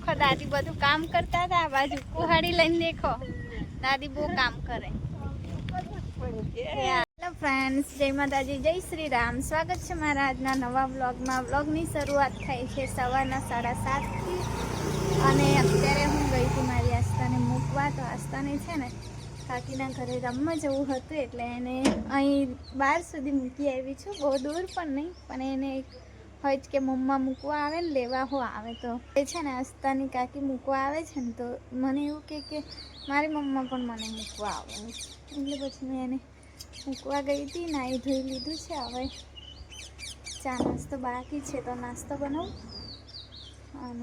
देखो दादी બધું કામ કરતા હતા આ બાજુ કુહાડી લઈને દેખો દાદી બહુ કામ કરે હેલો ફ્રેન્ડ્સ જય માતાજી જય શ્રી રામ સ્વાગત છે મારા આજના નવા વ્લોગમાં વ્લોગની શરૂઆત થઈ છે સવારના 7:30 થી અને અત્યારે હું ગઈ હતી મારી આસ્તાને મૂકવા તો આસ્તાને છે ને કાકીના ઘરે રમવા જવું હતું એટલે એને અહીં બહાર સુધી મૂકી આવી છું બહુ દૂર પણ નહીં પણ એને હોય જ કે મમ્મા મૂકવા આવે ને લેવા હો આવે તો એ છે ને આસ્તાની કાકી મૂકવા આવે છે ને તો મને એવું કે મારી મમ્મા પણ મને મૂકવા આવે એટલે પછી મેં એને મૂકવા ગઈ હતી નાહી ધોઈ લીધું છે હવે ચા નાસ્તો બાકી છે તો નાસ્તો બનાવું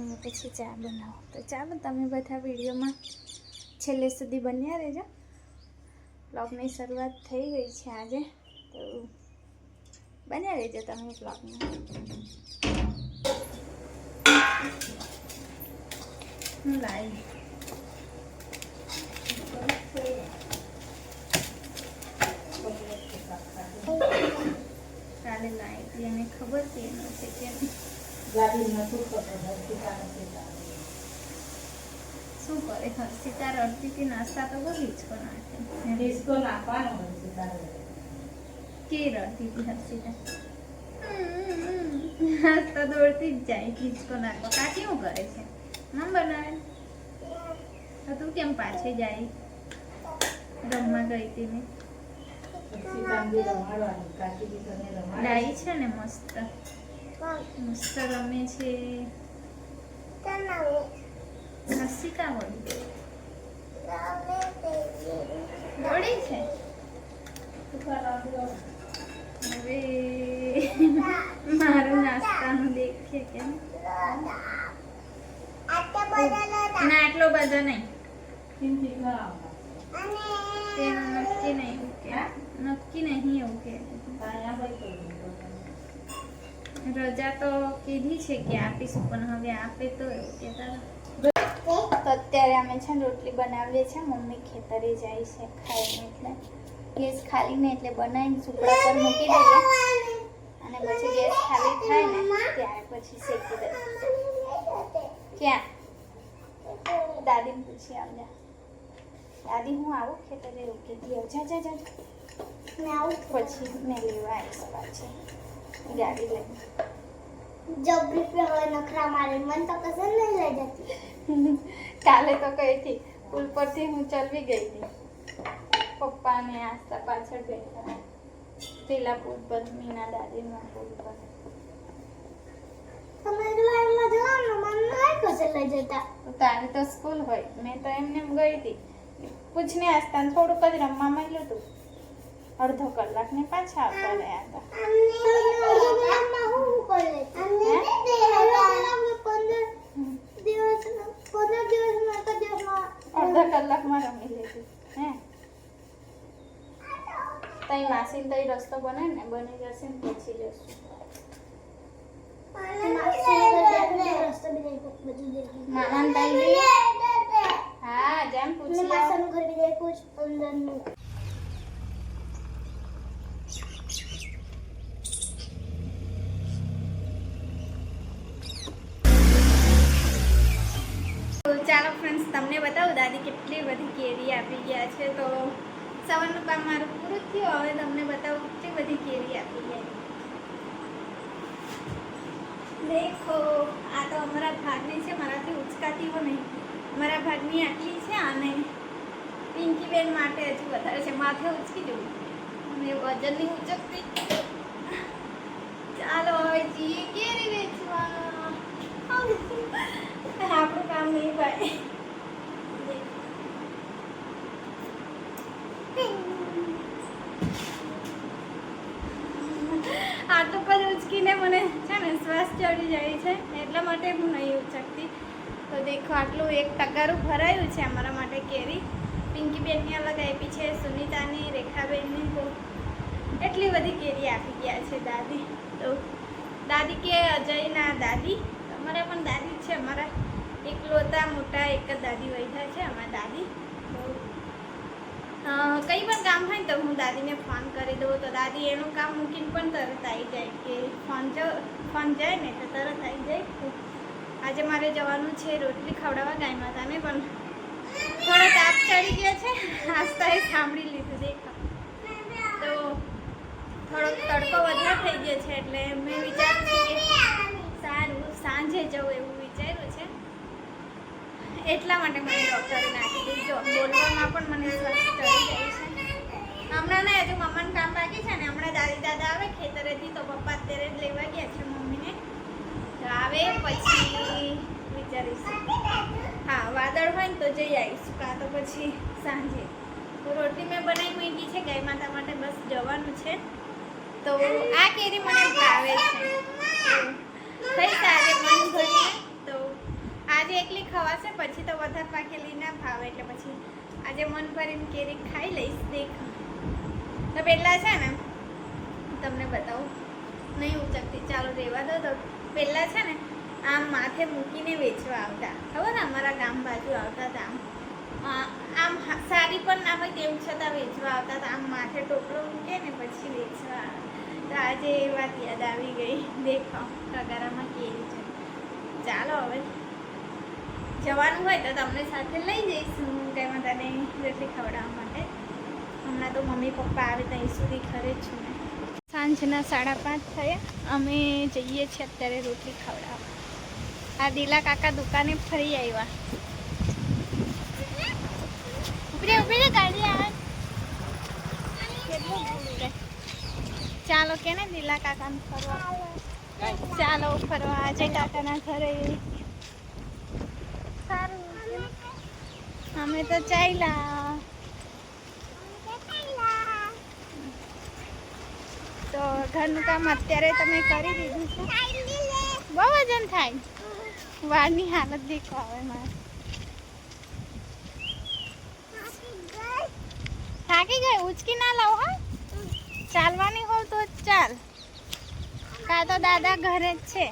અને પછી ચા બનાવું તો ચાલો તમે બધા વિડીયોમાં છેલ્લે સુધી બન્યા રહેજો બ્લોગની શરૂઆત થઈ ગઈ છે આજે તો બન્યા રહેજો તમે બ્લોગમાં લાઈ કાલે લાઈ હતી અને ખબર છે એનો છે કે શું કરે હર્ષિતા રડતી હતી નાસ્તા તો બહુ હિચકો નાખે કે રડતી હતી હર્ષિતા નાસ્તા દોડતી જ જાય હિચકો નાખવા કાકી શું કરે છે મમ બનાવે તો તું કેમ પાછી જાય રમવા ગઈ હતી ને ડાઈ છે ને મસ્ત મસ્ત રમે છે હર્ષિતા વળી દોડી છે હવે મારું નાસ્તાનું દેખે કેમ ના આટલો બધો નહીં તેનું નક્કી નહીં નક્કી નહીં એવું કે રજા તો કીધી છે કે આપીશું પણ હવે આપે તો એવું કહેતા તો અત્યારે અમે છે ને રોટલી બનાવીએ છીએ મમ્મી ખેતરે જાય છે ખાઈને એટલે ગેસ ખાલી ને એટલે બનાવીને સુપડા પર મૂકી દઈએ અને પછી ગેસ ખાલી થાય ને ત્યારે પછી શેકી દઈએ ક્યાં દાદીને પૂછી આવજા દાદી હું આવું ખેતરે રોકી દઉં જા જા જા મેં આવું પછી મેં લેવા આવીશ પાછી ગાડી લઈને જબરી पे હવે નખરા મારે મન તો કસર નહીં લઈ જતી કાલે તો કઈ હતી પુલ પરથી હું ચાલવી ગઈ હતી પપ્પા ને આસ્તા પાછળ બેઠા પેલા પુલ પર મીના દાદીના પુલ પર તમારે વારમાં જવાનું મન નહીં કસર લઈ જતા તો તારી તો સ્કૂલ હોય મેં તો એમને ગઈ હતી પૂછને આસ્તા થોડુંક જ રમવા મળ્યું હતું અડધો કલાક ને પાછા આવતા રહ્યા હતા અડધા કલાકમાં રમી લીધું હે તઈ માસી તઈ રસ્તો બને ને બની જશે ને પછી જશું મામાને તઈ જઈએ હા જેમ પૂછી માસાનું ઘર બી દેખું અંદરનું ચાલો ફ્રેન્ડ્સ તમને બતાવું દાદી કેટલી બધી કેરી આપી ગયા છે તો સવારનું કામ મારું પૂરું થયું હવે તમને બતાવું કેટલી બધી કેરી આપી ગયા દેખો આ તો અમારા ભાગની છે મારાથી ઉચકાતી હો નહીં મારા ભાગની આટલી છે અને પિંકીબેન માટે હજુ વધારે છે માથે ઉચકી જવું મેં વજનની ઉચકતી ચાલો હવે જઈએ કેરી વેચવા આપણું કામ નહીં ભાઈ આટલું પર ઉચકીને મને છે ને શ્વાસ ચડી જાય છે એટલા માટે હું નહીં ઉચકતી તો દેખો આટલું 1 ટકારું ભરાયું છે અમારા માટે કેરી પિંકીબેનની અલગ આપી છે સુનિતાની રેખાબેનની તો એટલી બધી કેરી આપી ગયા છે દાદી તો દાદી કે અજયના દાદી અમારા પણ દાદી છે અમારા એકલોતા મોટા એક જ દાદી વૈધા છે અમારા દાદી તો કંઈ પણ કામ હોય તો હું દાદીને ફોન કરી દઉં તો દાદી એનું કામ મૂકીને પણ તરત આવી જાય કે ફોન જાય ને તો તરત આવી જાય આજે મારે જવાનું છે રોટલી ખવડાવવા ગાય માતાને, પણ થોડો તાપ ચડી ગયો છે. આસ્તાએ સાંભળી લીધું દેખો તો થોડોક તડકો વધારે થઈ ગયો છે, એટલે મેં વિચાર્યું છે કે સારું સાંજે જવું એવું વિચાર્યું છે. એટલા માટે મને ડૉક્ટરે નાખી દીધી. જો બોલવામાં પણ મને સ્વચ્છ ચડી જાય છે. હમણાં ને હજુ મમ્માને કામ બાકી છે ને, હમણાં દાદી દાદા આવે ખેતરેથી તો પપ્પા અત્યારે જ લેવા ગયા છે મમ્મીને. તો આવે પછી વિચારીશું. હા વાદળ હોય ને તો જઈ આવીશું, કાં તો પછી સાંજે. તો રોટલી મેં બનાવી મૂકી છે ગાય માતા માટે, બસ જવાનું છે. તો આ કેરી મને ભાવે છે, થઈ સારે મન ભરીને. તો આજે એકલી ખવાશે, પછી તો વધારે પાકેલી ના ભાવે, એટલે પછી આજે મન ભરીને કેરી ખાઈ લઈશ. દેખ તો પહેલાં છે ને તમને બતાવું, નહીં ઉચકતી, ચાલો રહેવા દો. તો પહેલાં છે ને આમ માથે મૂકીને વેચવા આવતા, ખબર ને અમારા ગામ બાજુ આવતા હતા. આમ સારી પણ ના હોય તેમ છતાં વેચવા આવતા હતા. આમ માથે ટોપલો મૂકે ને પછી વેચવા આવે. તો આજે એ વાત યાદ આવી ગઈ. દેખો ટગારામાં કેરી છે. ચાલો હવે જવાનું હોય તો તમને સાથે લઈ જઈશ હું ગાય માતાને રોટલી ખવડાવવા માટે. હમણાં તો મમ્મી પપ્પા આવે ત્યાં સુધી ઘરે જ છું. સાંજના 5:30 થયા. અમે જઈએ છીએ અત્યારે રોટલી ખવડાવવા. આ દિલા કાકા દુકાને ફરી આવ્યા. ઉપરે ગાડી આવે. ચાલો કે ને દિલા કાકાને ફરવા. ચાલો ફરવા આજે કાકાના ઘરે. સારું અમે તો ચાલ્યા. તો ઘરનું કામ અત્યારે તમે કરી દીધું છે. બહુ વજન થાય. વાળની હાલત દેખો હવે મારે. થાકી ગઈ, ઉચકી ના લાવ. હા ચાલવાની હોવ તો ચાલ, કાં તો દાદા ઘરે જ છે.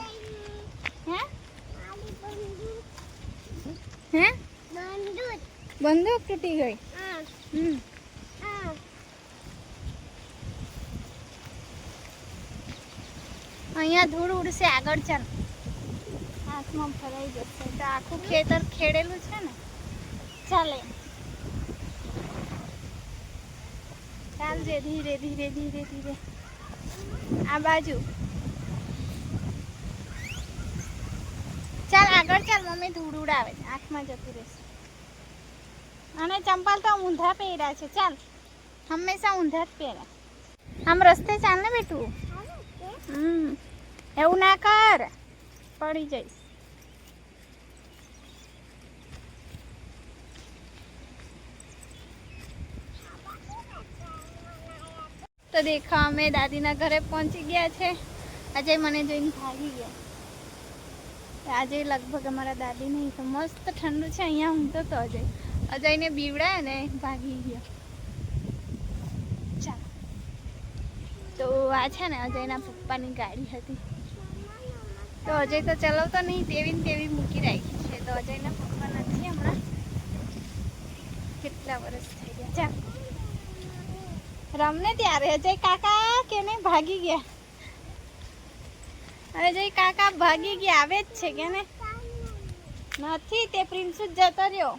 હે બંદૂક તૂટી ગઈ. અહીંયા ધૂળ ઉડશે, આગળ ચાલ, હાથમાં ફરાઈ જશે. તો આખું ખેતર ખેડેલું છે ને, ચાલે. ચાલજે ધીરે ધીરે ધીરે ધીરે. આ બાજુ ચાલ, આગળ ચાલ. મમ્મી ધૂળ ઉડાવે છે, આંખમાં જતું રહેશે. અને ચંપલ તો ઊંધા પહેર્યા છે. ચાલ, હંમેશા ઊંધા જ પહેર્યા. આમ રસ્તે ચાલ ને બેટું. એવું ના કર, પડી જઈશ. તો દેખો અમે દાદીના ઘરે પહોંચી ગયા છે. આજે મને જોઈને ભાગી ગયા. આજે લગભગ અમારા દાદી નહીં, તો મસ્ત ઠંડુ છે અહીંયા. ઊંઘતો તો અજયને બીવડાય ને ભાગી ગયો. ચાલો, તો આ છે ને અજયના પપ્પાની ગાડી હતી. તો અજય તો ચલાવતો નહીં, તેવી ને તેવી મૂકી રાખી છે. તો અજયના પપ્પા નથી હમણાં. કેટલા વર્ષ થઈ ગયા. ચાલ રમને ત્યારે અજય કાકા કે નહીં ભાગી ગયા. અજય કાકા ભાગી ગયા. આવે જ છે કે ને નથી. તે પ્રિન્સુ જતો રહ્યો.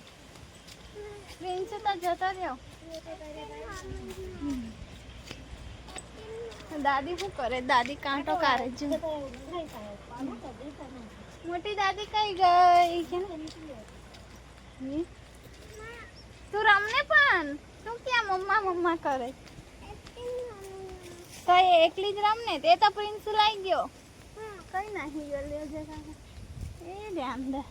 પ્રિન્સુ તો જતો રહ્યો. દાદી શું કરે? દાદી કાંટો કાઢે છે. મોટી દાદી કઈ ગઈ કે ને? તું રમને પણ તું ક્યાં મમ્મા મમ્મા કરે? તો એકલી જ રમને. તે તો પ્રિન્સ લાઈ ગયો. કઈ નાખી ગયો લે જરા. એ ધ્યાન દે.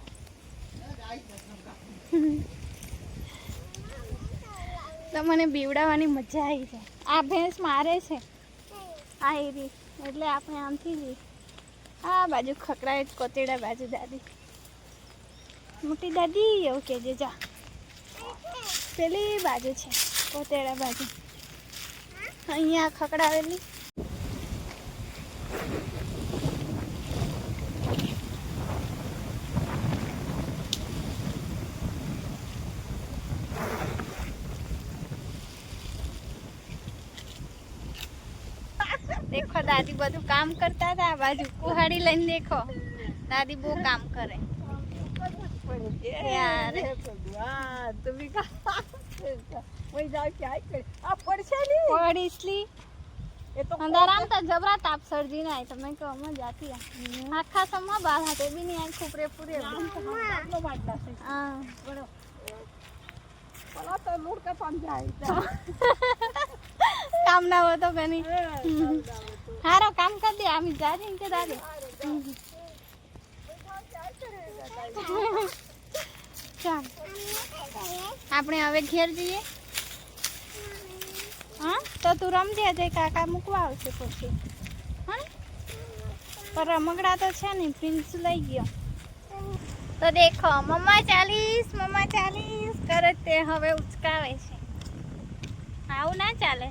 તો મને બીવડાવવાની મજા આવી છે. આ ભેંસ મારે છે. આ એરી એટલે આપણે આમથી જઈએ. આ બાજુ ખકડાય જ, કોતેડા બાજુ દાદી. મોટી દાદી એવું કહેજે. જા પેલી બાજુ છે કોતેડા બાજુ. અહીંયા ખકડાવેલી. દેખો દાદી બધું કામ કરતા હતા. આ બાજુ કુહાડી લઈને દેખો દાદી બહુ કામ કરે यार तुम्ही का वही जाओ क्या करे आप परेशान नहीं और इसलिए ये तो अंदर आम तो जबरा ताप सर्दी ना तो मैं कहूँ मैं जाती है आखा समा बाल हाथे भी नहीं आई खूपरे पूरे नो मारला से हाँ पला तो लूट का पान जाए काम ना हो तो कहीं हारो काम कर दे आमी जा रही के दादी ચાલ આપણે હવે ઘેર જઈએ હા તો તું રમજે જઈ કાકા મૂકવા આવશે પછી હા પર રમકડા તો છે ને પ્રિન્સ લઈ ગયો તો દેખો મમ્મા ચાલીસ કરે તે હવે ઉચકાવે છે આવું ના ચાલે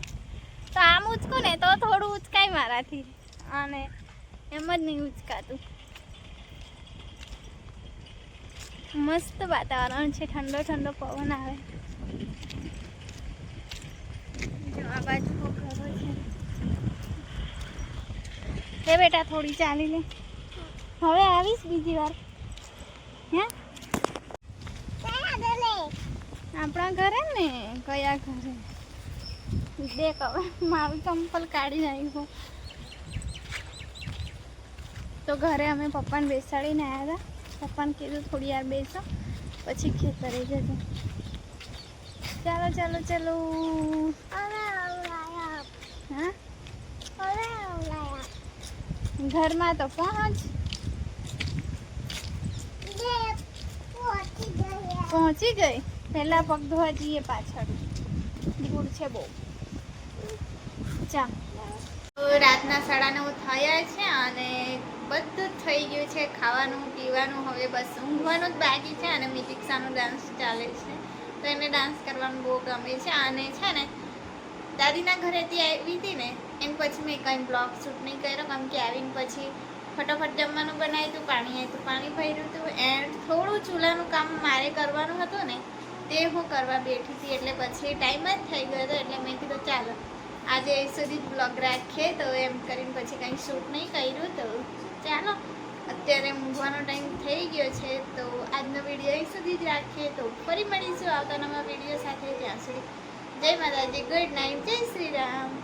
તો આમ ઉચકું ને તો થોડું ઉચકાય મારાથી અને એમ જ નહીં ઉચકાતું મસ્ત વાતાવરણ છે ઠંડો ઠંડો પવન આવે જો આ બાજુ ઘરો છે હે બેટા થોડી ચાલી લે હવે આવીશ બીજી વાર હે આપણા ઘરે ને કયા ઘરે દેખ હવે મારું ચંપલ કાઢી નાખ્યું તો ઘરે અમે પપ્પાને બેસાડીને આવ્યા હતા પપ્પાને કીધું થોડી વાર બેસો પછી ખેતરે જજો ચાલો ચાલો ચાલો હા ઘરમાં તો પહોંચી ગઈ પહેલા પગ ધોવા જઈએ પાછળ દૂર છે બહુ ચા રાતના 9:30 થયા છે અને બધું થઈ ગયું છે ખાવાનું પીવાનું હવે બસ ઊંઘવાનું જ બાકી છે અને મિતિક્ષાનો ડાન્સ ચાલે છે તો એને ડાન્સ કરવાનું બહુ ગમે છે અને છે ને દાદીના ઘરેથી આવી હતી ને એમ પછી મેં કંઈ બ્લોગ શૂટ નહીં કર્યો કેમ કે આવીને પછી ફટાફટ જમવાનું બનાવ્યું હતું પાણી ભર્યું હતું એન્ડ થોડું ચૂલાનું કામ મારે કરવાનું હતું ને તે હું કરવા બેઠી હતી એટલે પછી ટાઈમ જ થઈ ગયો હતો એટલે મેં કીધું ચાલો આજે સુધી જ બ્લોગ રાખીએ તો એમ કરીને પછી કંઈ શૂટ નહીં કર્યું તો ચાલો અત્યારે ઊંઘવાનો ટાઈમ થઈ ગયો છે તો આજનો વિડીયો અહીં સુધી જ રાખીએ તો ફરી મળીશું આવતા નવા વિડીયો સાથે ત્યાં સુધી જય માતાજી ગુડ નાઇટ જય શ્રી રામ